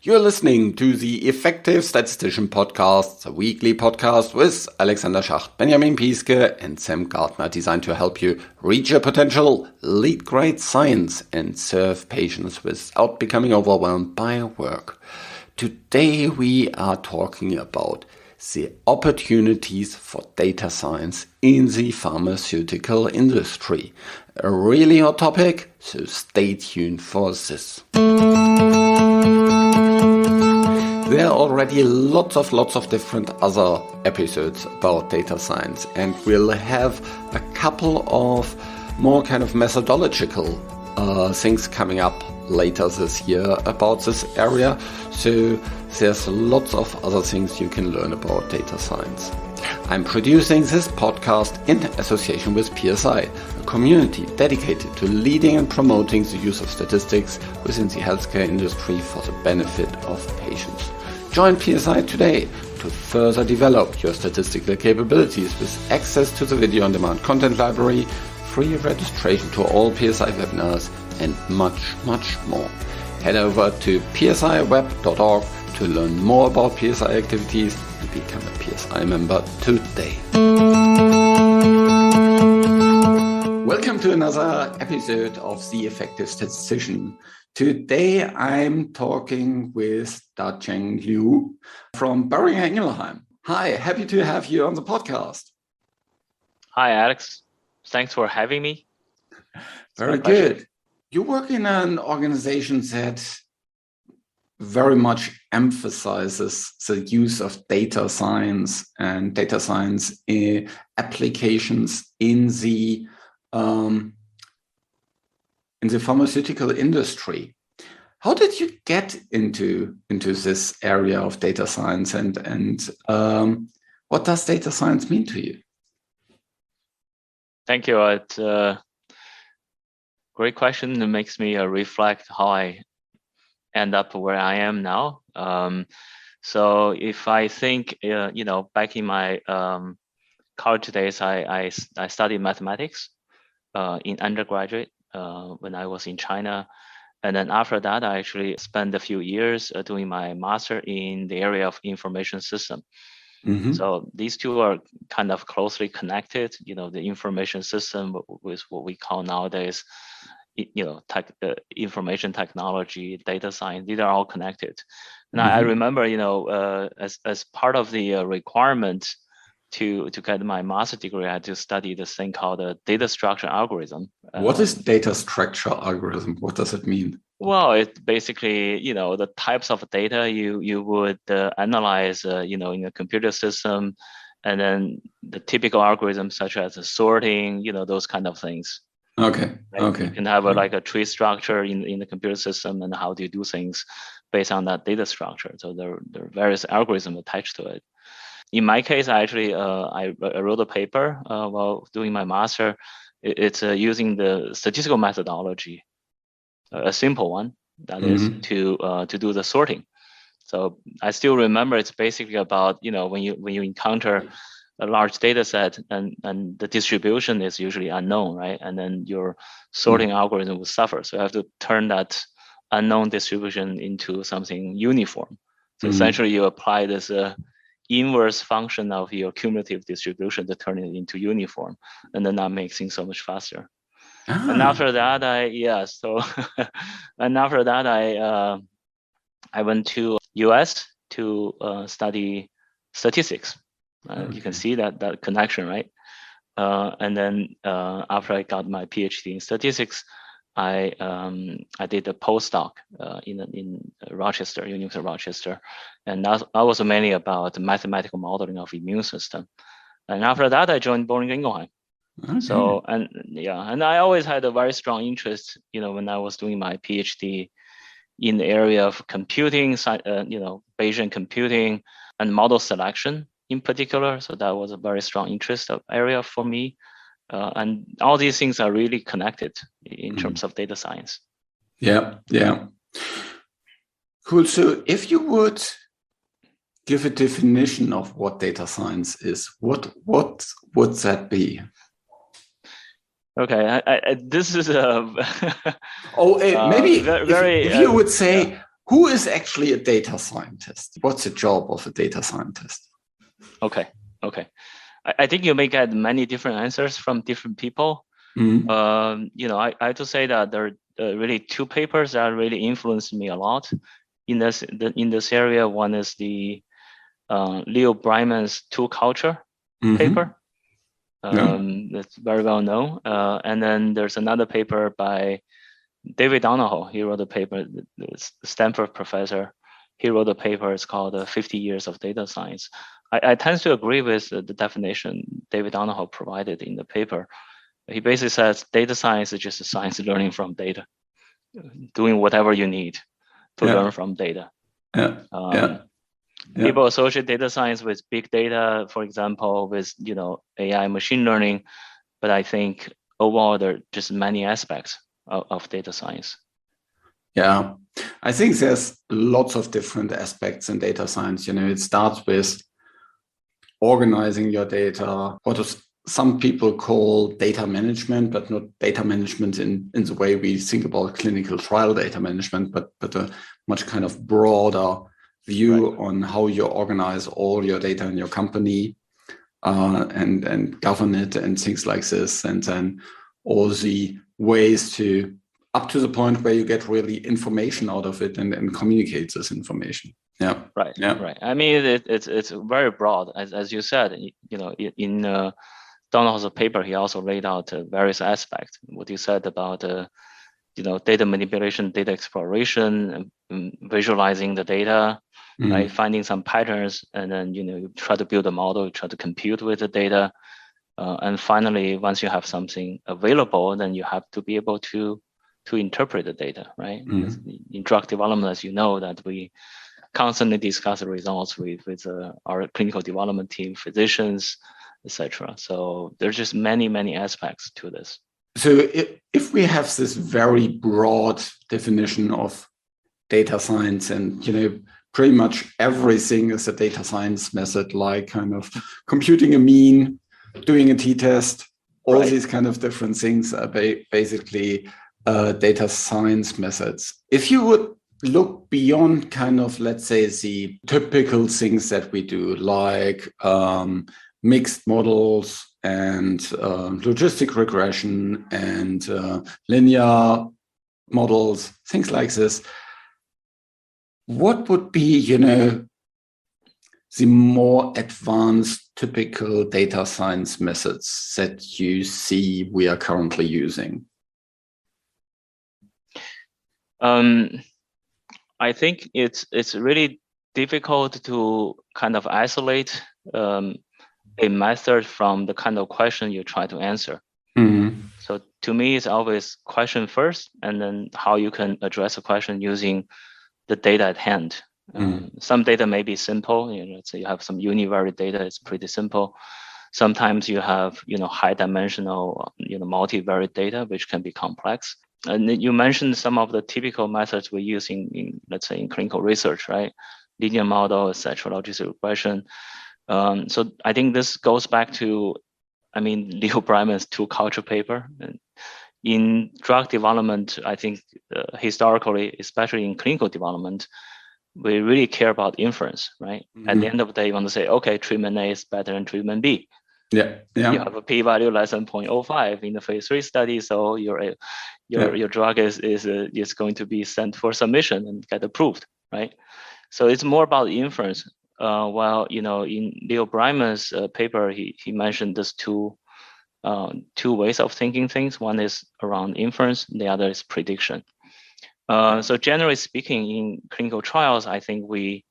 You're listening to the Effective Statistician Podcast, a weekly podcast with Alexander Schacht, Benjamin Pieske, and Sam Gardner, designed to help you reach your potential, lead great science, and serve patients without becoming overwhelmed by work. Today we are talking about the opportunities for data science in the pharmaceutical industry. A really hot topic, so stay tuned for this. There are already lots of different other episodes about data science, and we'll have a couple of more kind of methodological things coming up later this year about this area. So there's lots of other things you can learn about data science. I'm producing this podcast in association with PSI, a community dedicated to leading and promoting the use of statistics within the healthcare industry for the benefit of patients. Join PSI today to further develop your statistical capabilities with access to the video on demand content library, free registration to all PSI webinars, and much more. Head over to psiweb.org to learn more about PSI activities and become a PSI member today. Welcome to another episode of The Effective Statistician. Today I'm talking with Da-Cheng Liu from Boehringer Ingelheim. Hi, happy to have you on the podcast. Hi, Alex. Thanks for having me. Very good. You work in an organization that very much emphasizes the use of data science and data science applications in the pharmaceutical industry. How did you get into this area of data science, and what does data science mean to you? Thank you. It's a great question. It makes me reflect how I end up where I am now. So if I think, back in my college days, I studied mathematics in undergraduate when I was in China. And then after that, I actually spent a few years doing my master in the area of information system. Mm-hmm. So these two are kind of closely connected, the information system with what we call nowadays, information technology, data science. These are all connected. And mm-hmm. I remember, as part of the requirement to get my master's degree, I had to study this thing called a data structure algorithm. What is data structure algorithm? What does it mean? Well, it's basically, the types of data you would analyze, in a computer system, and then the typical algorithms such as sorting, those kind of things. Okay. Right? Okay. You can have a tree structure in the computer system, and how do you do things based on that data structure. So there are various algorithms attached to it. In my case, I actually I wrote a paper while doing my master. It's using the statistical methodology, a simple one, that mm-hmm. is to do the sorting. So I still remember it's basically about when you encounter a large data set and the distribution is usually unknown, right? And then your sorting mm-hmm. algorithm will suffer. So you have to turn that unknown distribution into something uniform. So mm-hmm. essentially you apply this inverse function of your cumulative distribution to turn it into uniform, and then that makes things so much faster. Ah. And after that, I went to US to study statistics. Okay. You can see that connection, right? And then after I got my PhD in statistics, I did a postdoc in Rochester, University of Rochester, and that was mainly about the mathematical modeling of immune system. And after that, I joined Boehringer Ingelheim. Okay. So and I always had a very strong interest, when I was doing my PhD in the area of computing, Bayesian computing and model selection in particular. So that was a very strong interest area for me. And all these things are really connected in terms of data science. Yeah. Cool. So if you would give a definition of what data science is, what would that be? Okay, this is a maybe if you would say who is actually a data scientist? What's the job of a data scientist? Okay. I think you may get many different answers from different people. I have to say that there are really two papers that really influenced me a lot in this area. One is the Leo Breiman's tool culture paper. That's very well known. And then there's another paper by David Donahoe. He wrote a paper, the Stanford professor. He wrote a paper, it's called 50 Years of Data Science. I tend to agree with the definition David Donahoe provided in the paper. He basically says data science is just a science learning from data, doing whatever you need to learn from data. People associate data science with big data, for example, with AI, machine learning, but I think overall there are just many aspects of data science. Yeah, I think there's lots of different aspects in data science. It starts with organizing your data, what some people call data management, but not data management in the way we think about clinical trial data management, but a much kind of broader view on how you organize all your data in your company and govern it and things like this. And then all the ways to up to the point where you get really information out of it and communicate this information. Yeah. Right. I mean, it's very broad, as you said. In Donald's paper, he also laid out various aspects. What you said about data manipulation, data exploration, visualizing the data, right? Finding some patterns, and then you try to build a model, you try to compute with the data, and finally, once you have something available, then you have to be able to interpret the data, right? In drug development, as you know, that we constantly discuss the results with our clinical development team, physicians, etc. So there's just many aspects to this. So if we have this very broad definition of data science, and pretty much everything is a data science method, like kind of computing a mean, doing a t-test, all these kind of different things are basically data science methods. If you would look beyond kind of, let's say, the typical things that we do, like mixed models and logistic regression and linear models, things like this, what would be, the more advanced typical data science methods that you see we are currently using? I think it's really difficult to kind of isolate a method from the kind of question you try to answer. So to me, it's always question first, and then how you can address a question using the data at hand. Some data may be simple. Let's say you have some univariate data; it's pretty simple. Sometimes you have high dimensional multivariate data, which can be complex. And you mentioned some of the typical methods we use in let's say in clinical research, right? Linear model, etc., logistic regression. So I think this goes back to, Leo Breiman's tool culture paper. And in drug development, I think historically, especially in clinical development, we really care about inference, right? At the end of the day, you want to say, okay, treatment A is better than treatment B. Yeah. You have a p-value less than 0.05 in the phase 3 study, so your drug is going to be sent for submission and get approved, right? So it's more about inference. While in Leo Breiman's paper, he mentioned this two ways of thinking things. One is around inference, the other is prediction. So generally speaking, in clinical trials, I think we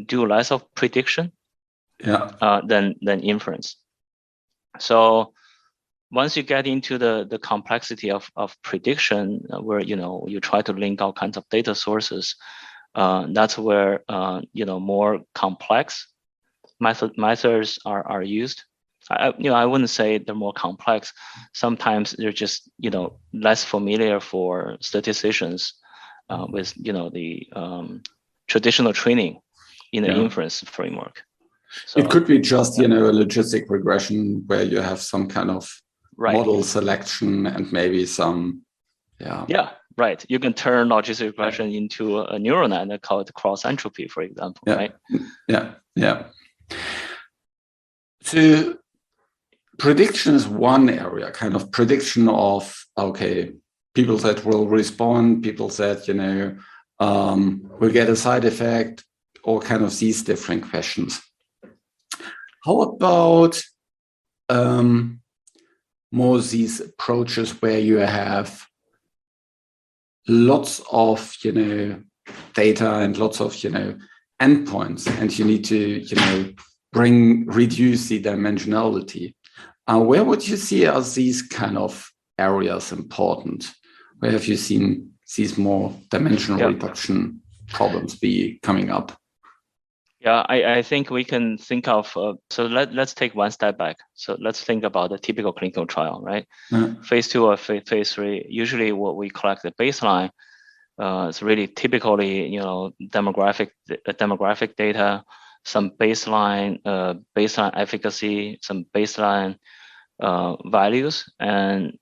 do less of prediction than inference. So once you get into the complexity of prediction, where you try to link all kinds of data sources, that's where more complex methods are used. I wouldn't say they're more complex. Sometimes they're just less familiar for statisticians with the traditional training in the inference framework. So, it could be just a logistic regression where you have some kind of model selection and maybe some Yeah, right. You can turn logistic regression into a neural net called cross entropy, for example, right? Yeah. So prediction is one area, kind of prediction of, okay, people that will respond, people that, will get a side effect, or kind of these different questions. How about more these approaches where you have lots of, data and lots of, endpoints, and you need to, reduce the dimensionality? Where would you see as these kind of areas important? Where have you seen these more dimensional reduction problems be coming up? Yeah, I think we can think of, so let's take one step back. So let's think about a typical clinical trial, right? Phase 2 or phase 3, usually what we collect the baseline, it's really typically, demographic data, some baseline efficacy, some baseline values, and,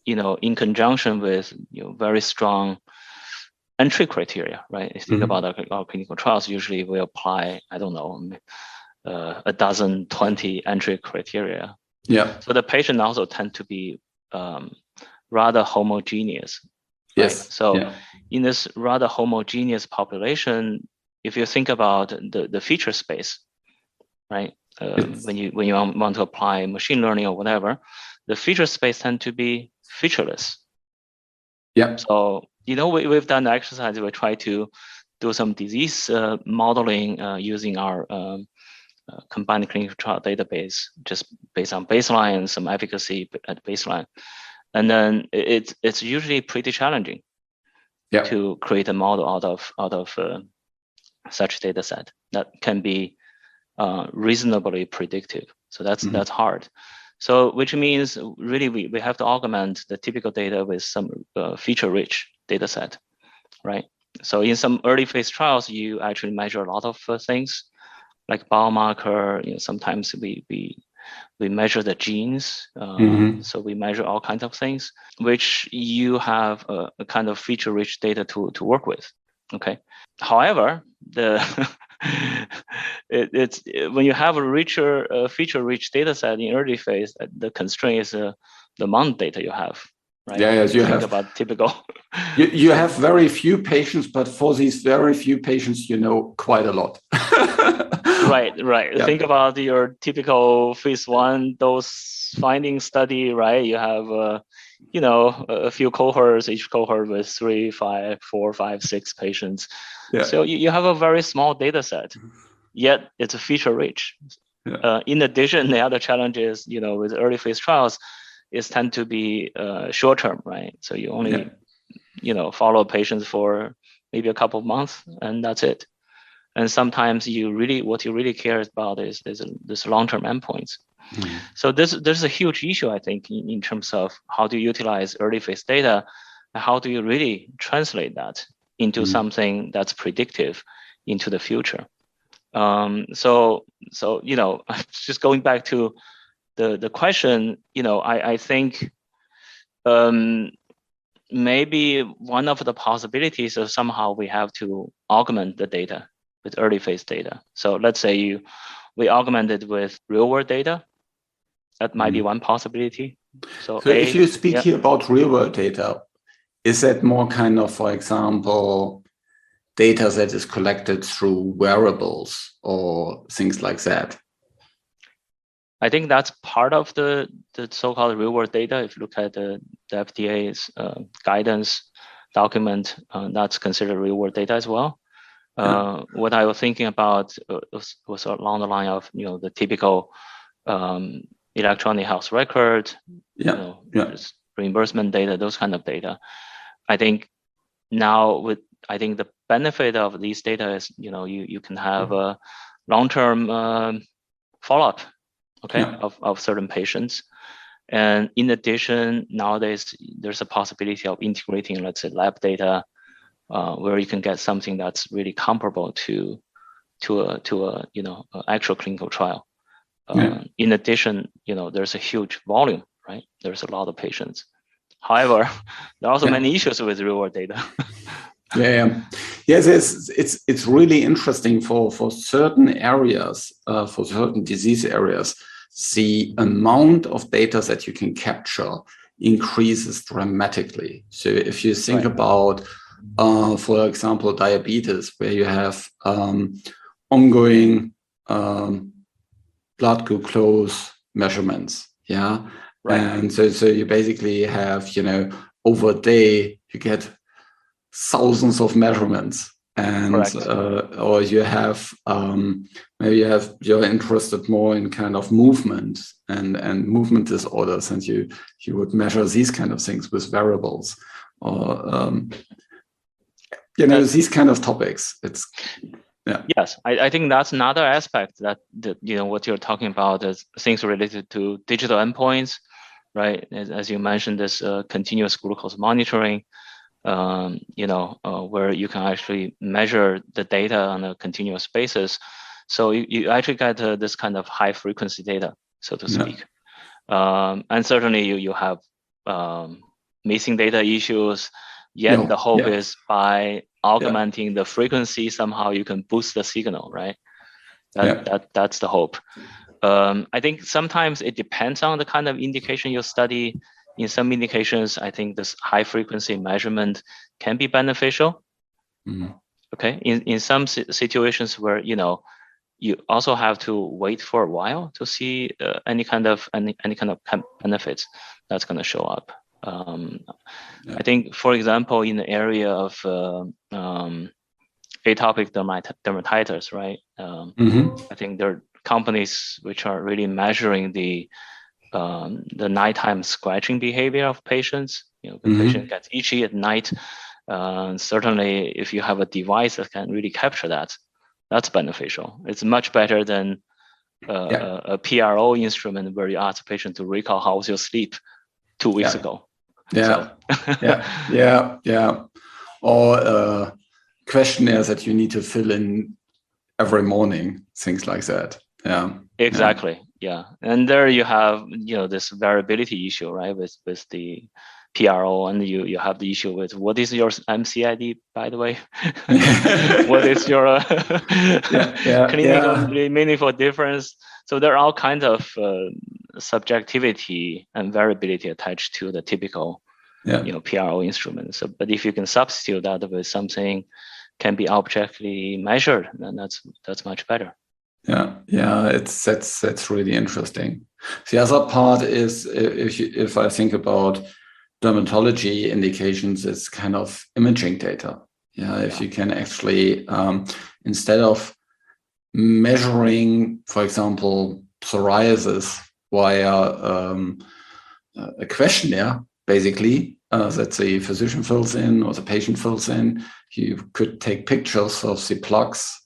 in conjunction with, very strong entry criteria, right? If you think about our clinical trials, usually we apply, I don't know, a dozen, 20 entry criteria. Yeah. So the patient also tend to be rather homogeneous. Right? Yes. So in this rather homogeneous population, if you think about the feature space, right? When you want to apply machine learning or whatever, the feature space tend to be featureless. Yeah. So, we've done the exercise. We try to do some disease modeling using our combined clinical trial database, just based on baseline and some efficacy at baseline. And then it's usually pretty challenging to create a model out of such data set that can be reasonably predictive. So that's hard. So which means really we have to augment the typical data with some feature-rich data set, right? So in some early phase trials, you actually measure a lot of things like biomarker. Sometimes we measure the genes. So we measure all kinds of things, which you have a kind of feature-rich data to work with. Okay. However, it's when you have a richer feature-rich data set in early phase, the constraint is the amount of data you have. Right? Yeah, you think about typical. You have very few patients, but for these very few patients, quite a lot. Right. Yeah. Think about your typical phase 1 dose finding study, right? You have, a few cohorts, each cohort with 3, 5, 4, 5, 6 patients. Yeah. So you have a very small data set, yet it's feature rich. Yeah. In addition, the other challenge is, with early phase trials, is tend to be short term, right? So you only, follow patients for maybe a couple of months, and that's it. And sometimes what you really care about is this long-term endpoints. So there's a huge issue, I think, in terms of how to utilize early phase data, and how do you really translate that into something that's predictive into the future. So just going back to the question, I think maybe one of the possibilities is somehow we have to augment the data with early phase data. So let's say we augment it with real world data. That might be one possibility. So if you speak here about real world data, is that more kind of, for example, data that is collected through wearables or things like that? I think that's part of the so-called real world data. If you look at the FDA's guidance document, that's considered real world data as well. What I was thinking about was along the line of the typical electronic health record, just reimbursement data, those kind of data. I think now the benefit of these data is you can have a long-term follow-up, of certain patients. And in addition, nowadays there's a possibility of integrating, let's say, lab data, where you can get something that's really comparable to a actual clinical trial. In addition, there's a huge volume, right? There's a lot of patients. However, there are also Yeah. many issues with real world data. Yes, it's really interesting for certain areas, for certain disease areas. The amount of data that you can capture increases dramatically. So if you think about, for example, diabetes, where you have ongoing blood glucose measurements, and so you basically have, over a day you get thousands of measurements, and or you have maybe you're interested more in kind of movement and movement disorders, and you would measure these kind of things with wearables, or these kind of topics. It's Yes, I think that's another aspect that what you're talking about is things related to digital endpoints, right? As you mentioned, this continuous glucose monitoring, where you can actually measure the data on a continuous basis. So you actually get this kind of high frequency data, so to speak. And certainly you have missing data issues, yet the hope is by augmenting the frequency, somehow you can boost the signal, right? That's the hope. I think sometimes it depends on the kind of indication you study. In some indications, I think this high frequency measurement can be beneficial. Okay. In some situations where, you also have to wait for a while to see any kind of benefits that's going to show up. I think, for example, in the area of atopic dermatitis, right? I think there are companies which are really measuring the nighttime scratching behavior of patients. The patient gets itchy at night. Certainly, if you have a device that can really capture that, that's beneficial. It's much better than a PRO instrument where you ask the patient to recall how was your sleep 2 weeks ago. Or questionnaires that you need to fill in every morning, things like that. Exactly. And there you have this variability issue, right, with the PRO, and you have the issue with what is your MCID, by the way. What is your clinically meaningful difference? So there are all kinds of subjectivity and variability attached to the typical PRO instruments. So, but if you can substitute that with something can be objectively measured, then that's much better. That's really interesting. The other part is, if I think about dermatology indications, it's kind of imaging data. If you can actually, instead of measuring, for example, psoriasis via a questionnaire, basically, that the physician fills in or the patient fills in, you could take pictures of the plaques.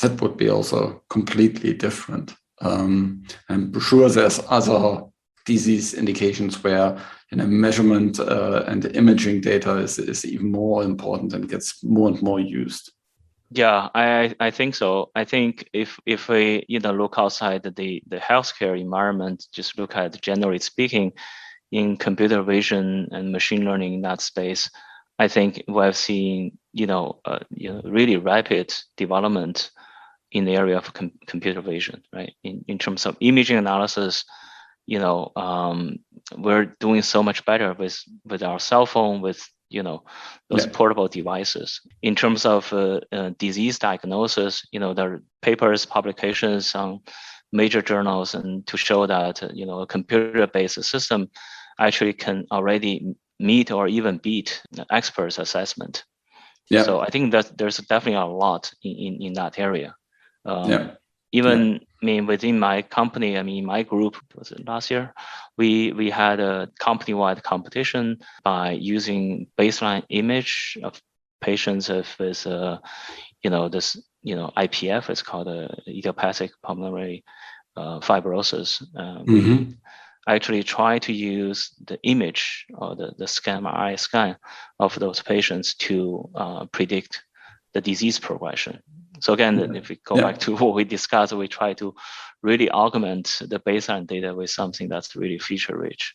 That would be also completely different. I'm sure there's other disease indications where measurement and imaging data is even more important and gets more and more used. Yeah, I think so. I think if we look outside the healthcare environment, just look at generally speaking, in computer vision and machine learning in that space, I think we have seen really rapid development in the area of computer vision, right? In terms of imaging analysis, we're doing so much better with our cell phone, with those portable devices. In terms of disease diagnosis, there are papers, publications on major journals, and to show that a computer-based system actually can already meet or even beat experts' assessment. So I think that there's definitely a lot in that area. Even I mean, within my company, my group, was it last year, we had a company-wide competition by using baseline image of patients with this IPF. It's called idiopathic pulmonary fibrosis. We actually try to use the image or the MRI scan of those patients to predict the disease progression. So again, if we go back to what we discussed, we try to really augment the baseline data with something that's really feature rich.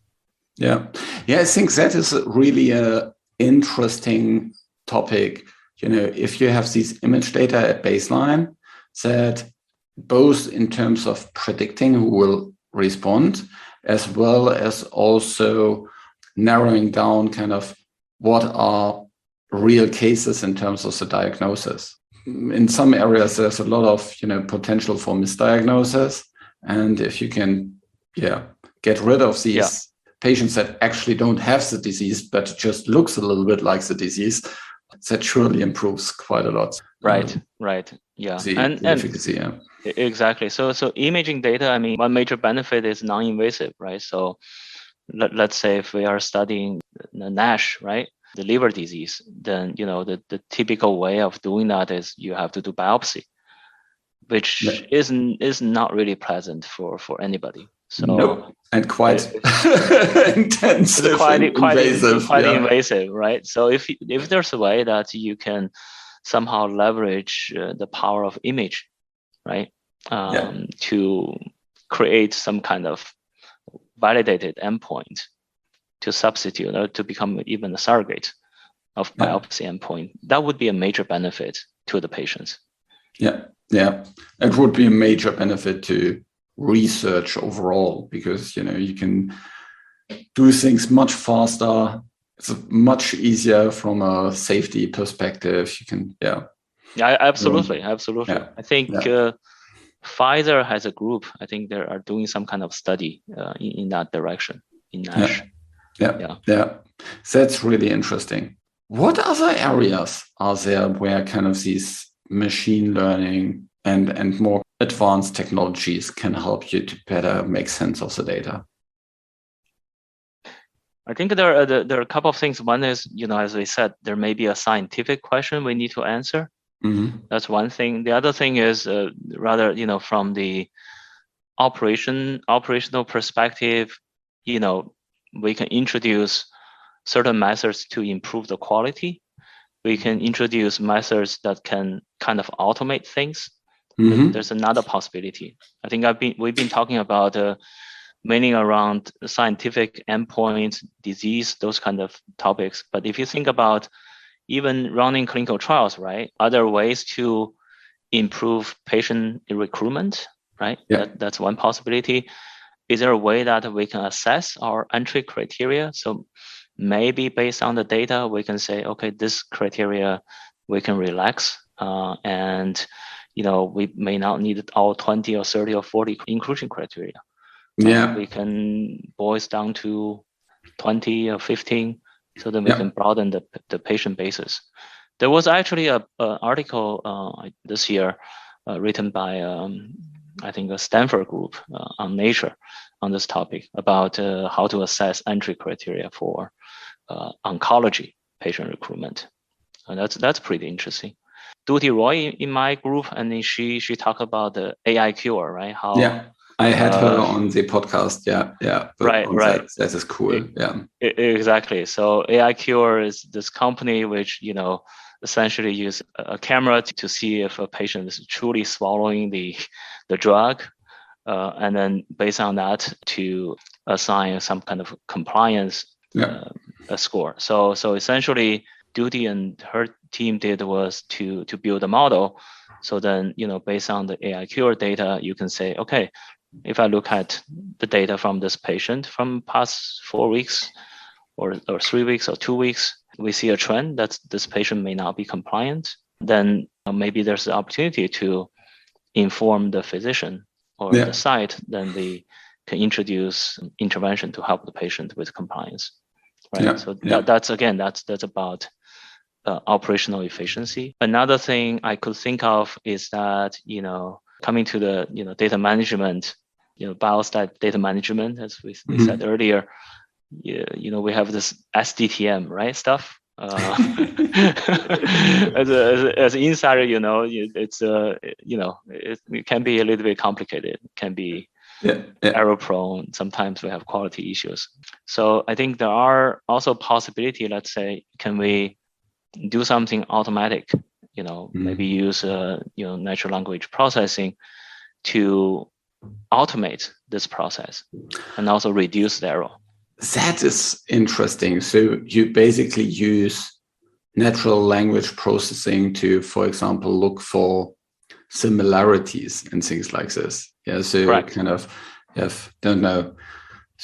Yeah. Yeah, I think that is really a interesting topic. If you have these image data at baseline, that both in terms of predicting who will respond, as well as also narrowing down kind of what are real cases in terms of the diagnosis. In some areas, there's a lot of potential for misdiagnosis, and if you can, get rid of these patients that actually don't have the disease but just looks a little bit like the disease, that surely improves quite a lot. Right. Yeah. The efficacy. Yeah. Exactly. So imaging data, I mean, one major benefit is non-invasive, right? So let's say if we are studying NASH, right? The liver disease, then, the typical way of doing that is you have to do biopsy, which is not really pleasant for anybody. So nope. And quite intensive, it's quite invasive. Invasive, right? So if there's a way that you can somehow leverage the power of image, right, to create some kind of validated endpoint to substitute or to become even a surrogate of biopsy endpoint, that would be a major benefit to the patients. Yeah. It would be a major benefit to research overall, because you can do things much faster. It's much easier from a safety perspective. You can absolutely. I think Pfizer has a group. I think they are doing some kind of study in that direction in NASH. Yeah. That's really interesting. What other areas are there where kind of these machine learning and more advanced technologies can help you to better make sense of the data? I think there are a couple of things. One is, as we said, there may be a scientific question we need to answer. Mm-hmm. That's one thing. The other thing is rather, from the operational perspective, we can introduce certain methods to improve the quality. We can introduce methods that can kind of automate things. Mm-hmm. There's another possibility. I think we've been talking about mainly around scientific endpoints, disease, those kind of topics. But if you think about even running clinical trials, right, other ways to improve patient recruitment, right? Yeah. That's one possibility. Is there a way that we can assess our entry criteria? So maybe based on the data, we can say, okay, this criteria we can relax, and we may not need all 20 or 30 or 40 inclusion criteria. We can boil down to 20 or 15, so that we can broaden the patient basis. There was actually an article this year written by I think a Stanford group on Nature on this topic about how to assess entry criteria for oncology patient recruitment. And that's pretty interesting. Duty Roy in my group, and then she talked about the AI cure, right? I had her on the podcast. Right. That is cool. Exactly. So AI Cure is this company which essentially use a camera to see if a patient is truly swallowing the drug, and then based on that to assign some kind of compliance a score. So essentially, Duty and her team did was to build a model. So then based on the AI Cure data, you can say, okay, if I look at the data from this patient from past 4 weeks or 3 weeks or 2 weeks, we see a trend that this patient may not be compliant, then maybe there's the opportunity to inform the physician or the site, then they can introduce intervention to help the patient with compliance. Right. So that's about operational efficiency. Another thing I could think of is that, coming to the data management, biostat data management, as we said earlier, we have this SDTM, right, stuff. As an insider, it's it can be a little bit complicated. It can be error prone. Sometimes we have quality issues. So I think there are also possibility. Let's say, can we do something automatic? Maybe use natural language processing to automate this process and also reduce the error. that is interesting. So you basically use natural language processing to, for example, look for similarities and things like this. Yeah, so Correct. kind of have, don't know,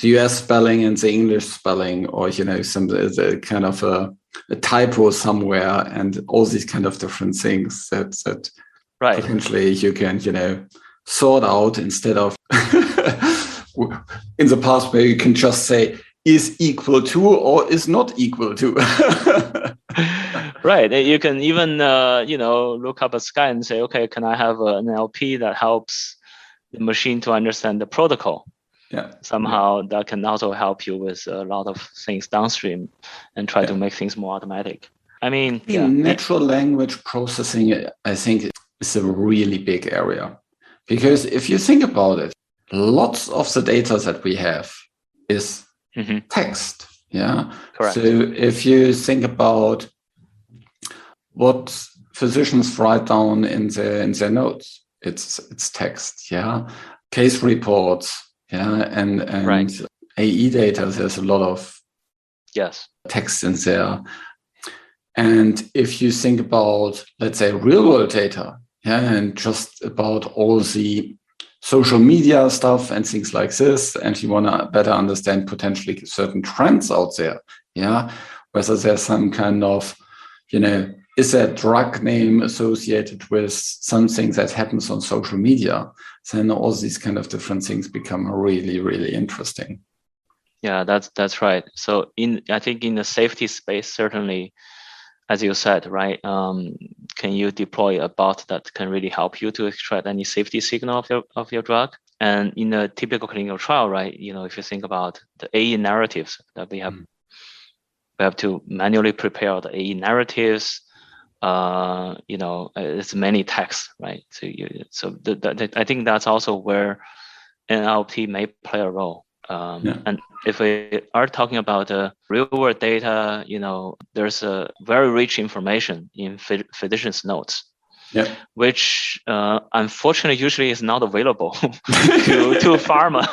the US spelling and the English spelling, or some the kind of a typo somewhere, and all these kind of different things that Right. potentially you can sort out, instead of in the past where you can just say is equal to or is not equal to. Right. You can even look up a sky and say, okay, can I have an NLP that helps the machine to understand the protocol? Yeah. Somehow that can also help you with a lot of things downstream and try to make things more automatic. I mean, natural language processing, I think, is a really big area, because if you think about it, lots of the data that we have is text. Yeah. Correct. So if you think about what physicians write down in their notes, it's text. Yeah. Case reports. Yeah. And right. AE data, there's a lot of text in there. And if you think about, let's say, real world data, and just about all the social media stuff and things like this, and you want to better understand potentially certain trends out there, whether there's some kind of, is there a drug name associated with something that happens on social media, then all these kind of different things become really, really interesting. Yeah, that's right. So I think in the safety space, certainly, as you said, right, can you deploy a bot that can really help you to extract any safety signal of your drug? And in a typical clinical trial, right, if you think about the AE narratives that we have to manually prepare the AE narratives. It's many texts, right? So I think that's also where NLP may play a role. And if we are talking about real world data, there's a very rich information in physicians' notes, which unfortunately usually is not available to pharma.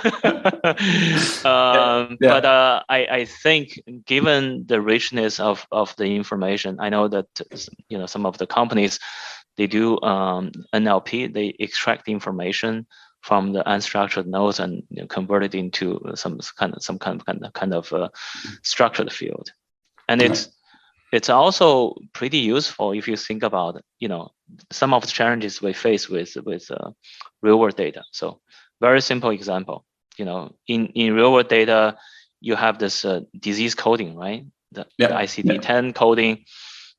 But I think, given the richness of the information, I know that some of the companies, they do NLP, they extract the information from the unstructured nodes and convert it into some kind of structured field, and it's also pretty useful if you think about some of the challenges we face with real world data. So very simple example, in real world data, you have this disease coding, right? The ICD-10 coding,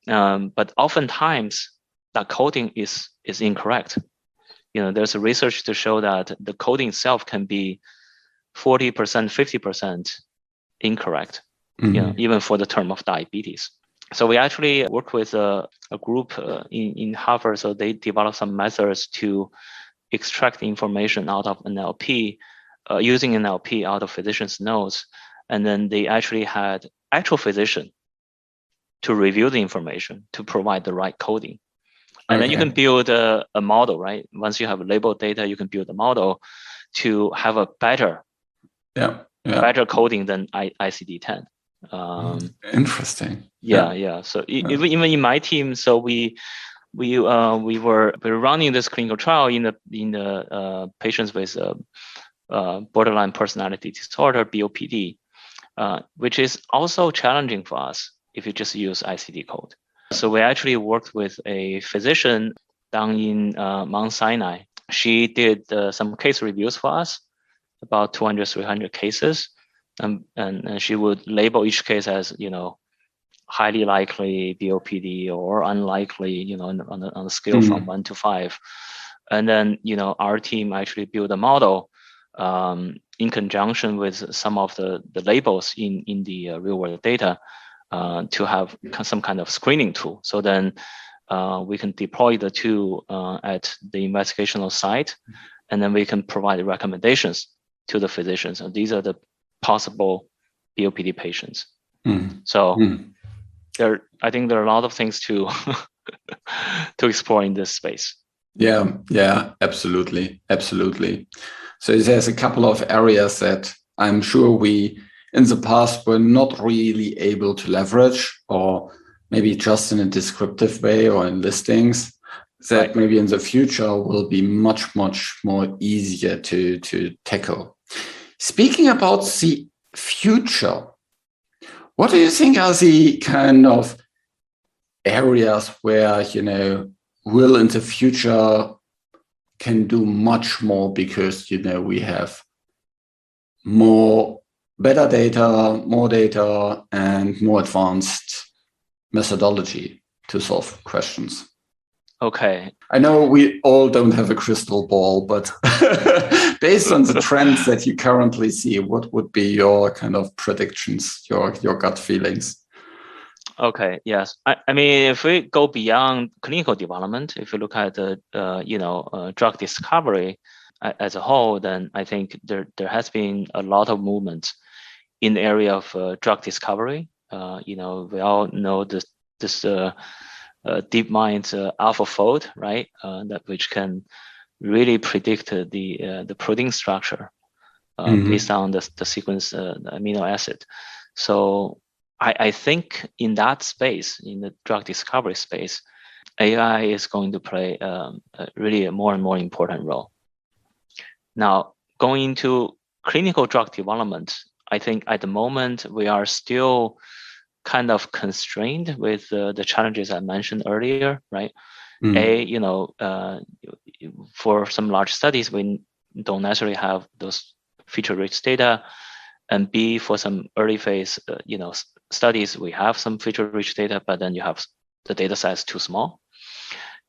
but oftentimes that coding is incorrect. There's a research to show that the coding itself can be 40%, 50% incorrect, even for the term of diabetes. So we actually work with a group in Harvard. So they developed some methods to extract the information out of NLP, using NLP out of physicians' notes. And then they actually had actual physician to review the information to provide the right coding. And then you can build a model, right? Once you have labeled data, you can build a model to have a better coding than ICD-10. Interesting. Yeah. So even in my team, so we were running this clinical trial in the patients with borderline personality disorder, BOPD, which is also challenging for us if you just use ICD code. So we actually worked with a physician down in Mount Sinai. She did some case reviews for us, about 200, 300 cases. And she would label each case as, highly likely BOPD or unlikely, on a scale from 1 to 5. And then, our team actually built a model in conjunction with some of the labels in the real world data to have some kind of screening tool. So then we can deploy the tool at the investigational site, and then we can provide recommendations to the physicians. And these are the possible BOPD patients. So I think there are a lot of things to explore in this space. Yeah, absolutely. So there's a couple of areas that I'm sure we in the past were not really able to leverage, or maybe just in a descriptive way or in listings, that Right. maybe in the future will be much, much more easier to tackle. Speaking about the future, what do you think are the kind of areas where, will in the future can do much more because, we have better data, more data, and more advanced methodology to solve questions? Okay. I know we all don't have a crystal ball, but based on the trends that you currently see, what would be your kind of predictions, your gut feelings? Okay. Yes. I mean, if we go beyond clinical development, if you look at the drug discovery as a whole, then I think there has been a lot of movement in the area of drug discovery. We all know this DeepMind's AlphaFold, right? That which can really predict the protein structure based on the sequence, the amino acid. So I think in that space, in the drug discovery space, AI is going to play really a more and more important role. Now, going into clinical drug development, I think at the moment we are still kind of constrained with the challenges I mentioned earlier, right? For some large studies, we don't necessarily have those feature-rich data, and B, for some early phase, studies, we have some feature-rich data, but then you have the data size too small.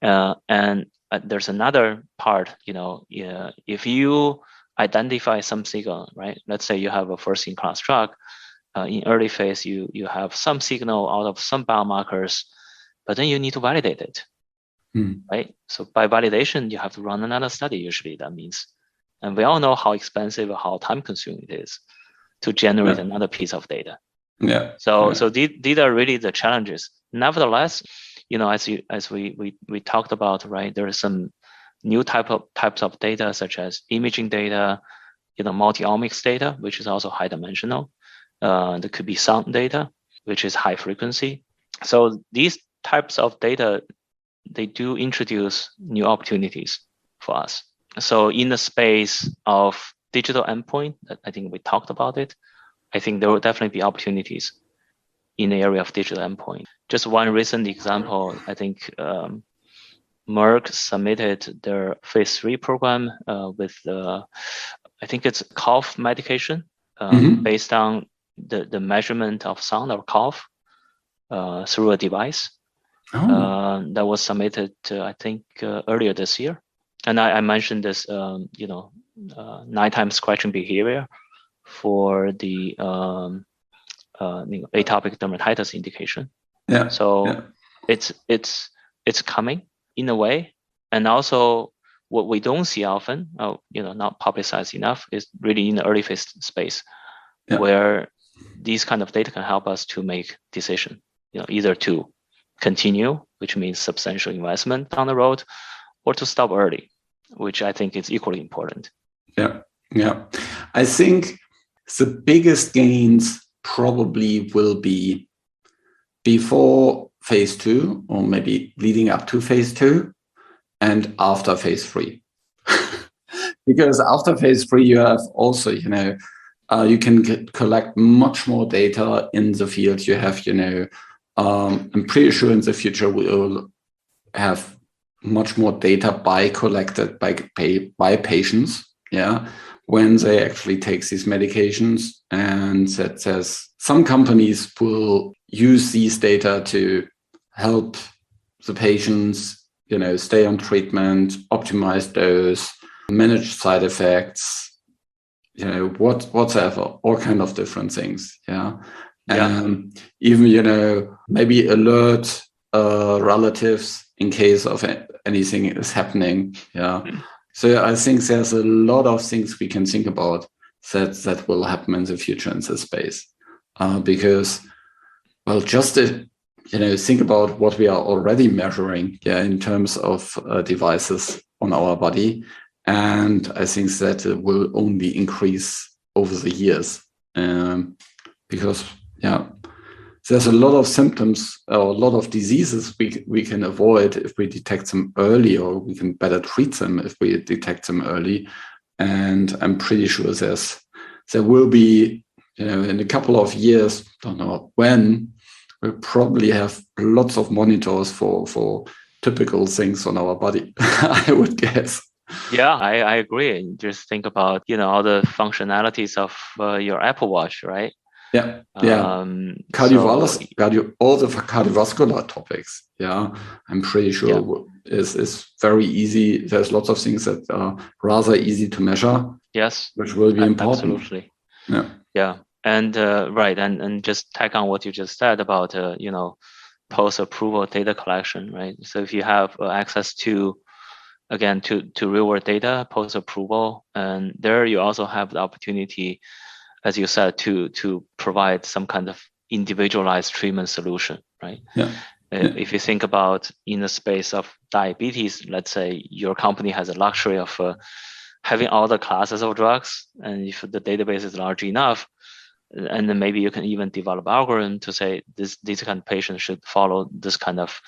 And there's another part, if you identify some signal, right? Let's say you have a first-in-class drug. In early phase, you have some signal out of some biomarkers, but then you need to validate it, right? So by validation, you have to run another study. Usually, that means, and we all know how expensive, how time-consuming it is to generate another piece of data. Yeah. So these are really the challenges. Nevertheless, as we talked about, right? There are some new types of data, such as imaging data, multi-omics data, which is also high dimensional. There could be sound data, which is high frequency. So these types of data, they do introduce new opportunities for us. So in the space of digital endpoint, I think we talked about it. I think there will definitely be opportunities in the area of digital endpoint. Just one recent example, I think Merck submitted their phase 3 program with I think it's cough medication based on the measurement of sound or cough through a device. That was submitted, I think, earlier this year. And I mentioned this, nighttime scratching behavior for the atopic dermatitis indication. Yeah. So it's coming in a way, and also what we don't see often, not publicized enough, is really in the early phase space, where these kind of data can help us to make decision. Either to continue, which means substantial investment down the road, or to stop early, which I think is equally important. Yeah. I think the biggest gains probably will be before phase 2, or maybe leading up to phase 2, and after phase 3. Because after phase 3, you have also, you can collect much more data in the field. You have, I'm pretty sure in the future we will have much more data collected by patients, when they actually take these medications. And that says some companies will use these data to help the patients, stay on treatment, optimize dose, manage side effects, whatever, all kind of different things. And even, maybe alert relatives in case of anything is happening. So I think there's a lot of things we can think about that will happen in the future in this space. Because, well, just think about what we are already measuring in terms of devices on our body. And I think that it will only increase over the years. because there's a lot of symptoms or a lot of diseases we can avoid if we detect them early, or we can better treat them if we detect them early. And I'm pretty sure there will be, in a couple of years, don't know when, we'll probably have lots of monitors for typical things on our body, I would guess. Yeah, I agree. Just think about, all the functionalities of your Apple Watch, right? Yeah. All the cardiovascular topics. Yeah, I'm pretty sure is very easy. There's lots of things that are rather easy to measure. Yes, which will be important. Absolutely. Yeah. And right, and just tack on what you just said about post-approval data collection, right? So if you have access to real world data post-approval, and there you also have the opportunity, as you said, to provide some kind of individualized treatment solution, right? If you think about in the space of diabetes, let's say your company has a luxury of having all the classes of drugs, and if the database is large enough, and then maybe you can even develop algorithm to say these kind of patients should follow this kind of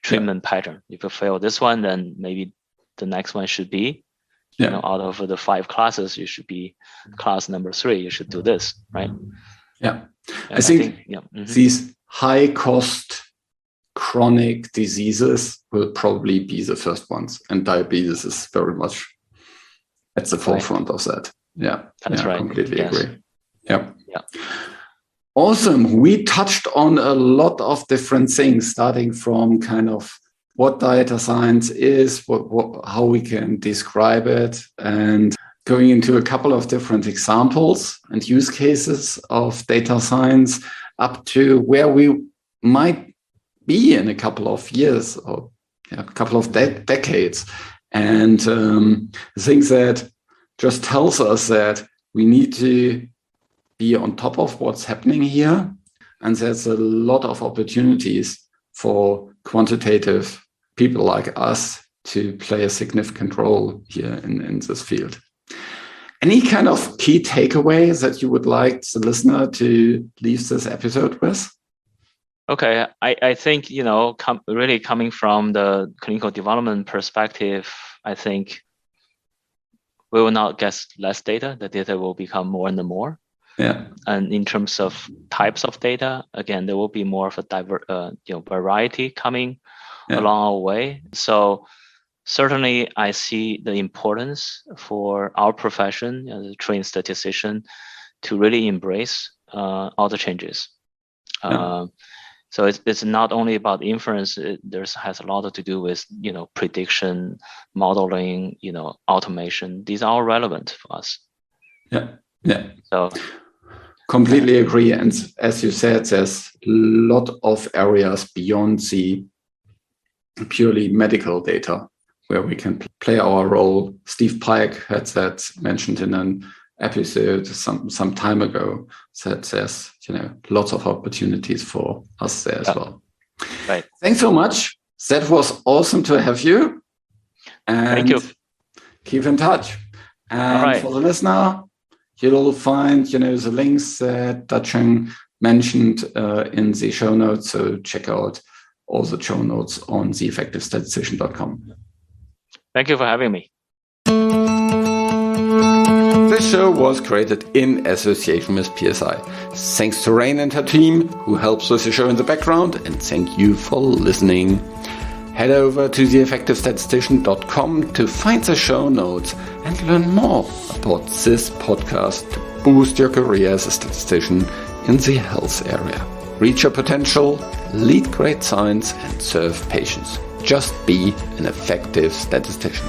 treatment pattern. If you fail this one, then maybe the next one should be, out of the 5 classes, you should be class number 3. You should do this, right? Yeah, I think these high cost chronic diseases will probably be the first ones, and diabetes is very much at the forefront of that. Yeah, that's right. Completely agree. Yeah. Awesome. We touched on a lot of different things, starting from kind of what data science is, how we can describe it, and going into a couple of different examples and use cases of data science, up to where we might be in a couple of years or a couple of decades. And things that just tells us that we need to be on top of what's happening here. And there's a lot of opportunities for quantitative people like us to play a significant role here in this field. Any kind of key takeaways that you would like the listener to leave this episode with? Okay, I think, really coming from the clinical development perspective, I think we will not get less data. The data will become more and more. Yeah. And in terms of types of data, again, there will be more of a variety coming along our way. So certainly, I see the importance for our profession as a trained statistician to really embrace all the changes. So it's not only about inference. Has a lot to do with prediction, modeling, automation. These are all relevant for us. Yeah. So completely agree. And as you said, there's a lot of areas beyond the purely medical data where we can play our role. Steve Pike had that mentioned in an episode some time ago, that there's lots of opportunities for us there as well. Right. Thanks so much. That was awesome to have you. And thank you. Keep in touch. And for the listener, you'll find the links that Dacheng mentioned in the show notes. So check out all the show notes on theeffectivestatistician.com. Thank you for having me. This show was created in association with PSI. Thanks to Rain and her team, who helps with the show in the background, and thank you for listening. Head over to theeffectivestatistician.com to find the show notes and learn more about this podcast to boost your career as a statistician in the health area. Reach your potential, lead great science, and serve patients. Just be an effective statistician.